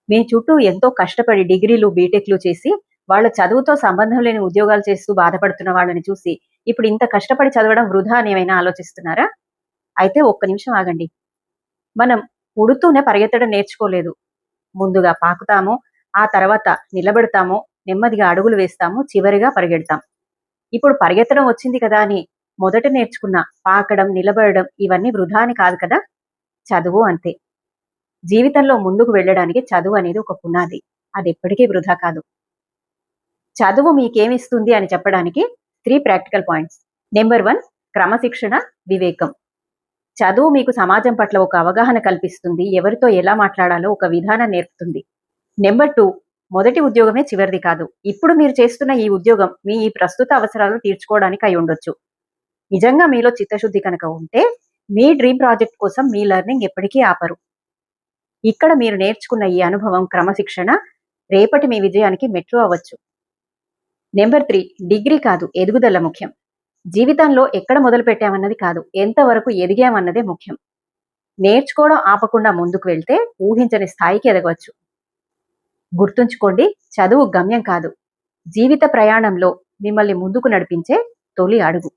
మీ చుట్టూ ఎంతో కష్టపడి డిగ్రీలు, బీటెక్‌లు చేసి, వాళ్ళ చదువుతో సంబంధం లేని ఉద్యోగాలు చేస్తూ బాధపడుతున్న వాళ్ళని చూసి, ఇప్పుడు ఇంత కష్టపడి చదవడం వృధా అని ఏమైనా ఆలోచిస్తున్నారా? అయితే ఒక్క నిమిషం ఆగండి. మనం పుడుతూనే పరిగెత్తడం నేర్చుకోలేదు. ముందుగా పాకుతాము, ఆ తర్వాత నిలబడతాము, నెమ్మదిగా అడుగులు వేస్తాము, చివరిగా పరిగెడతాం. ఇప్పుడు పరిగెత్తడం వచ్చింది కదా అని మొదట నేర్చుకున్న పాకడం, నిలబడడం ఇవన్నీ వృధా అని కాదు కదా! చదువు అంతే. జీవితంలో ముందుకు వెళ్ళడానికి చదువు అనేది ఒక పునాది. అదెప్పటికీ వృధా కాదు. చదువు మీకేమిస్తుంది అని చెప్పడానికి 3 ప్రాక్టికల్ పాయింట్స్. నంబర్ 1 క్రమశిక్షణ, వివేకం. చదువు మీకు సమాజం పట్ల ఒక అవగాహన కల్పిస్తుంది. ఎవరితో ఎలా మాట్లాడాలో ఒక విధానం నేర్పుతుంది. నంబర్ 2 మొదటి ఉద్యోగమే చివరిది కాదు. ఇప్పుడు మీరు చేస్తున్న ఈ ఉద్యోగం మీ ఈ ప్రస్తుత అవసరాలను తీర్చుకోవడానికి అయ్యుండొచ్చు. నిజంగా మీలో చిత్తశుద్ధి కనుక ఉంటే, మీ డ్రీమ్ ప్రాజెక్ట్ కోసం మీ లెర్నింగ్ ఎప్పటికీ ఆపరు. ఇక్కడ మీరు నేర్చుకున్న ఈ అనుభవం, క్రమశిక్షణ రేపటి మీ విజయానికి మెట్లు అవ్వచ్చు. నంబర్ 3 డిగ్రీ కాదు, ఎదుగుదల ముఖ్యం. జీవితంలో ఎక్కడ మొదలుపెట్టామన్నది కాదు, ఎంతవరకు ఎదిగామన్నదే ముఖ్యం. నేర్చుకోవడం ఆపకుండా ముందుకు వెళ్తే ఊహించని స్థాయికి ఎదగవచ్చు. గుర్తుంచుకోండి, చదువు గమ్యం కాదు. జీవిత ప్రయాణంలో మిమ్మల్ని ముందుకు నడిపించే తొలి అడుగు.